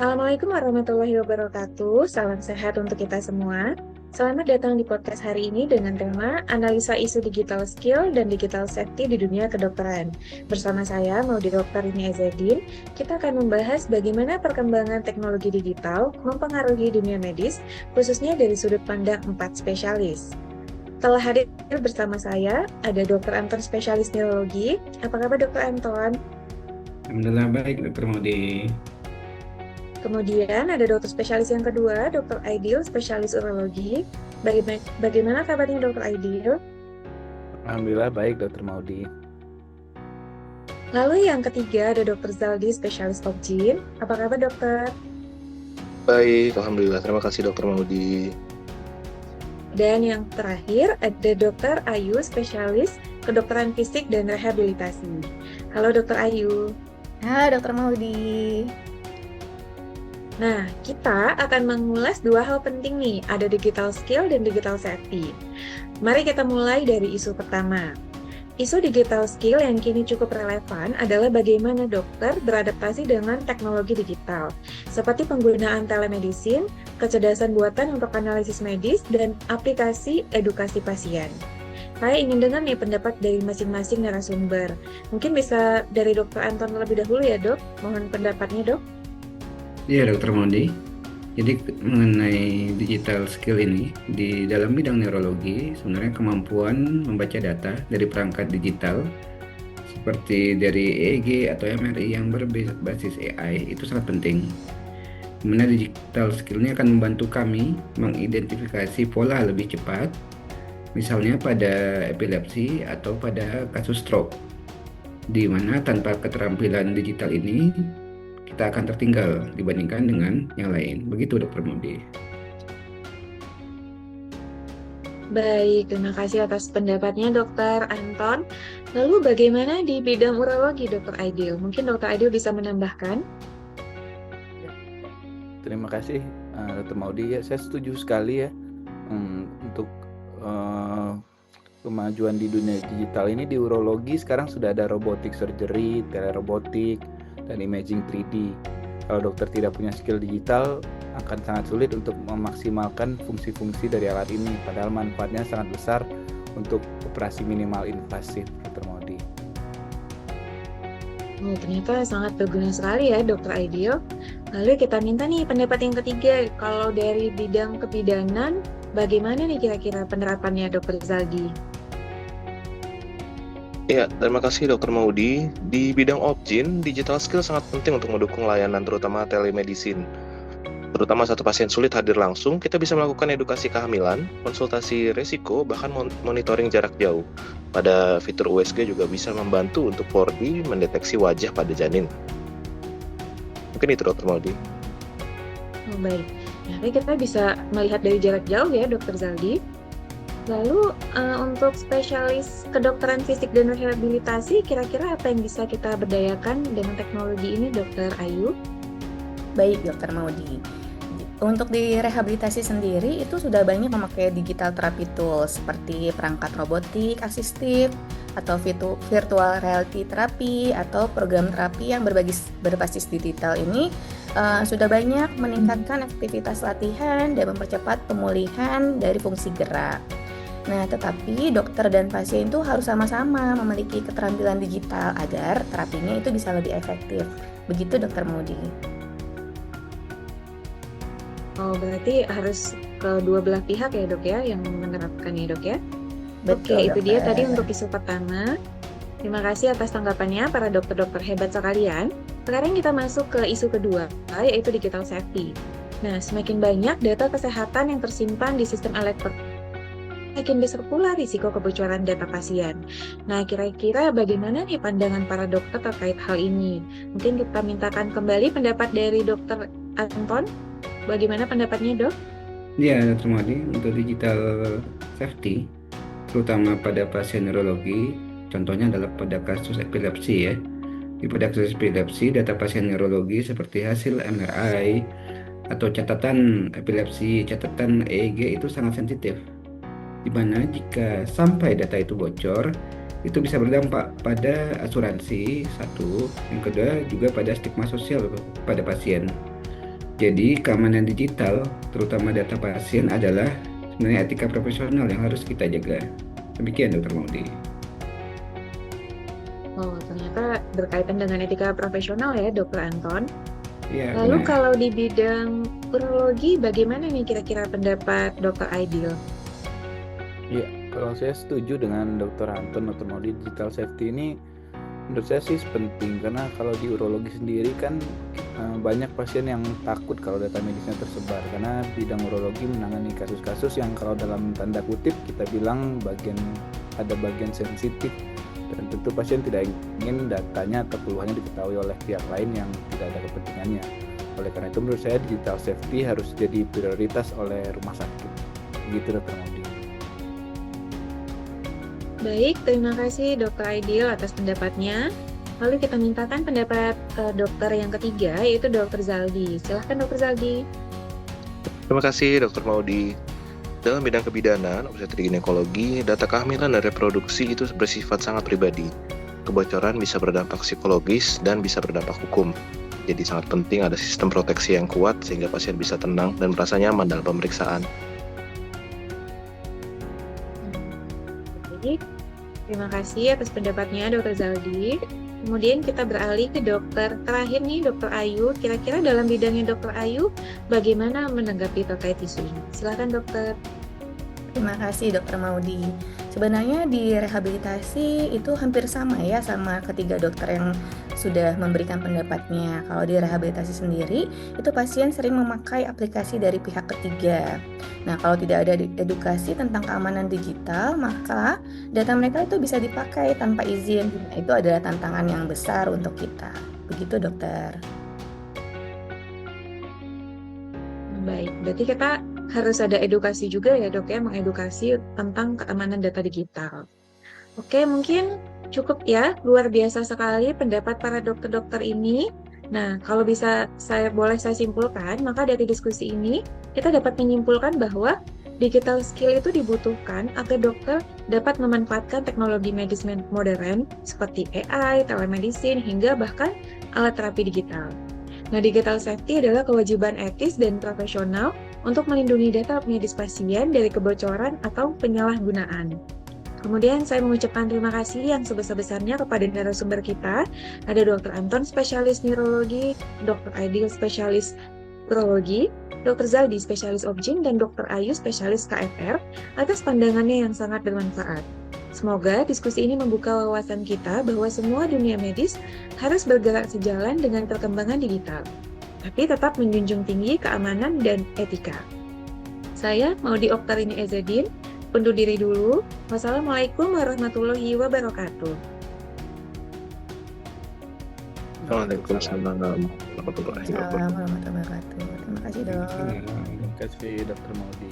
Assalamualaikum warahmatullahi wabarakatuh. Salam sehat untuk kita semua. Selamat datang di podcast hari ini dengan tema Analisa Isu Digital Skill dan Digital Safety di Dunia Kedokteran. Bersama saya, Maudi Dr. Rini Azadin, kita akan membahas bagaimana perkembangan teknologi digital mempengaruhi dunia medis, khususnya dari sudut pandang 4 spesialis. Telah hadir bersama saya, ada Dr. Anton, spesialis neurologi. Apa kabar Dr. Anton? Alhamdulillah baik, Dokter Maudi. Kemudian ada dokter spesialis yang kedua, Dr. Aidil, spesialis urologi. Bagaimana kabarnya Dr. Aidil? Alhamdulillah baik, Dokter Maudi. Lalu yang ketiga ada Dr. Zaldi, spesialis obgyn. Apa kabar dokter? Baik, Alhamdulillah. Terima kasih Dokter Maudi. Dan yang terakhir ada Dr. Ayu, spesialis kedokteran fisik dan rehabilitasi. Halo Dr. Ayu. Halo Dokter Maudi. Nah, kita akan mengulas dua hal penting nih, ada digital skill dan digital safety. Mari kita mulai dari isu pertama. Isu digital skill yang kini cukup relevan adalah bagaimana dokter beradaptasi dengan teknologi digital, seperti penggunaan telemedicine, kecerdasan buatan untuk analisis medis, dan aplikasi edukasi pasien. Saya ingin dengar nih pendapat dari masing-masing narasumber. Mungkin bisa dari Dr. Anton terlebih dahulu ya dok, mohon pendapatnya dok. Iya, Dokter Maudi. Jadi mengenai digital skill ini, di dalam bidang neurologi, sebenarnya kemampuan membaca data dari perangkat digital seperti dari EEG atau MRI yang berbasis AI itu sangat penting. Dimana digital skill ini akan membantu kami mengidentifikasi pola lebih cepat, misalnya pada epilepsi atau pada kasus stroke, di mana tanpa keterampilan digital ini kita akan tertinggal dibandingkan dengan yang lain. Begitu Dokter Maudi. Baik, terima kasih atas pendapatnya Dr. Anton. Lalu bagaimana di bidang urologi Dr. Aidil? Mungkin Dr. Aidil bisa menambahkan? Terima kasih, Dokter Maudi. Ya, saya setuju sekali ya untuk kemajuan di dunia digital ini. Di urologi sekarang sudah ada robotic surgery, telerobotik, dan imaging 3D. Kalau dokter tidak punya skill digital, akan sangat sulit untuk memaksimalkan fungsi-fungsi dari alat ini. Padahal manfaatnya sangat besar untuk operasi minimal invasif, Dr. Maudi. Oh, ternyata sangat berguna sekali ya Dr. Aidil. Lalu kita minta nih pendapat yang ketiga, kalau dari bidang kebidanan, bagaimana nih kira-kira penerapannya Dr. Zaldi? Ya, terima kasih Dokter Maudi. Di bidang obgyn, digital skill sangat penting untuk mendukung layanan terutama telemedicine. Terutama saat pasien sulit hadir langsung, kita bisa melakukan edukasi kehamilan, konsultasi resiko, bahkan monitoring jarak jauh. Pada fitur USG juga bisa membantu untuk 4D mendeteksi wajah pada janin. Mungkin itu Dokter Maudi. Oh, baik. Jadi kita bisa melihat dari jarak jauh ya Dr. Zaldi. Lalu untuk spesialis kedokteran fisik dan rehabilitasi, kira-kira apa yang bisa kita berdayakan dengan teknologi ini Dr. Ayu? Baik Dokter Maudi. Untuk di rehabilitasi sendiri itu sudah banyak memakai digital therapy tools seperti perangkat robotik asistif atau virtual reality terapi atau program terapi yang berbasis digital ini sudah banyak meningkatkan aktivitas latihan dan mempercepat pemulihan dari fungsi gerak. Nah, tetapi dokter dan pasien itu harus sama-sama memiliki keterampilan digital agar terapinya itu bisa lebih efektif. Begitu Dokter Maudi. Oh, berarti harus kedua belah pihak ya dok ya yang menerapkannya dok ya? Betul, Oke, itu dia dokter. tadi untuk isu pertama. Terima kasih atas tanggapannya para dokter-dokter hebat sekalian. Sekarang kita masuk ke isu kedua, yaitu digital safety. Nah, semakin banyak data kesehatan yang tersimpan di sistem elektronik, makin besar pula risiko kebocoran data pasien. Nah, kira-kira bagaimana nih pandangan para dokter terkait hal ini? Mungkin kita mintakan kembali pendapat dari Dr. Anton. Bagaimana pendapatnya, Dok? Ya, Dokter Maudi, untuk digital safety, terutama pada pasien neurologi, contohnya adalah pada kasus epilepsi ya. Pada kasus epilepsi, data pasien neurologi seperti hasil MRI atau catatan epilepsi, catatan EEG itu sangat sensitif. Di mana jika sampai data itu bocor, itu bisa berdampak pada asuransi, satu, yang kedua juga pada stigma sosial pada pasien. Jadi keamanan digital, terutama data pasien adalah sebenarnya etika profesional yang harus kita jaga. Demikian Dr. Maudi. Oh, ternyata berkaitan dengan etika profesional ya, Dr. Anton. Ya, Lalu benar. kalau di bidang urologi, bagaimana nih kira-kira pendapat Dr. Aidil? Iya, kalau saya setuju dengan Dr. Anton, Dr. Maudi, digital safety ini menurut saya sih penting, karena kalau di urologi sendiri kan banyak pasien yang takut kalau data medisnya tersebar, karena bidang urologi menangani kasus-kasus yang kalau dalam tanda kutip kita bilang ada bagian sensitif, dan tentu pasien tidak ingin datanya atau keluhannya diketahui oleh pihak lain yang tidak ada kepentingannya. Oleh karena itu menurut saya digital safety harus jadi prioritas oleh rumah sakit. Begitu Dr. Maudi. Baik, terima kasih Dr. Aidil atas pendapatnya. Lalu kita mintakan pendapat dokter yang ketiga, yaitu Dr. Zaldi. Silahkan Dr. Zaldi. Terima kasih Dr. Maudi. Dalam bidang kebidanan, obstetrik ginekologi, data kehamilan dan reproduksi itu bersifat sangat pribadi. Kebocoran bisa berdampak psikologis dan bisa berdampak hukum. Jadi sangat penting ada sistem proteksi yang kuat sehingga pasien bisa tenang dan merasa nyaman dalam pemeriksaan. Baik, terima kasih atas pendapatnya Dr. Zaldi. Kemudian kita beralih ke dokter terakhir nih, Dr. Ayu. Kira-kira dalam bidangnya Dr. Ayu, bagaimana menanggapi terkait isu ini? Silakan dokter. Terima kasih Dr. Maudi. Sebenarnya di rehabilitasi itu hampir sama ya sama ketiga dokter yang sudah memberikan pendapatnya. Kalau di rehabilitasi sendiri, itu pasien sering memakai aplikasi dari pihak ketiga. Nah, kalau tidak ada edukasi tentang keamanan digital, maka data mereka itu bisa dipakai tanpa izin. Nah, itu adalah tantangan yang besar untuk kita. Begitu, dokter. Baik, berarti kita harus ada edukasi juga ya dok ya, mengedukasi tentang keamanan data digital. Oke, mungkin cukup ya, luar biasa sekali pendapat para dokter-dokter ini. Nah, kalau bisa saya simpulkan, maka dari diskusi ini kita dapat menyimpulkan bahwa digital skill itu dibutuhkan agar dokter dapat memanfaatkan teknologi medis modern seperti AI, telemedicine, hingga bahkan alat terapi digital. Nah, digital safety adalah kewajiban etis dan profesional untuk melindungi data medis pasien dari kebocoran atau penyalahgunaan. Kemudian saya mengucapkan terima kasih yang sebesar-besarnya kepada narasumber kita. Ada Dr. Anton, spesialis neurologi, Dr. Aidil, spesialis urologi, Dr. Zaldi, spesialis obgyn, dan Dr. Ayu, spesialis KFR, atas pandangannya yang sangat bermanfaat. Semoga diskusi ini membuka wawasan kita bahwa semua dunia medis harus bergerak sejalan dengan perkembangan digital, tapi tetap menjunjung tinggi keamanan dan etika. Saya Maudi Oktarini Ezzedine, undur diri dulu. Wassalamualaikum warahmatullahi wabarakatuh. Waalaikumsalam warahmatullahi wabarakatuh. Assalamualaikum warahmatullahi wabarakatuh. Terima kasih, dok. Terima kasih Dr. Maudi.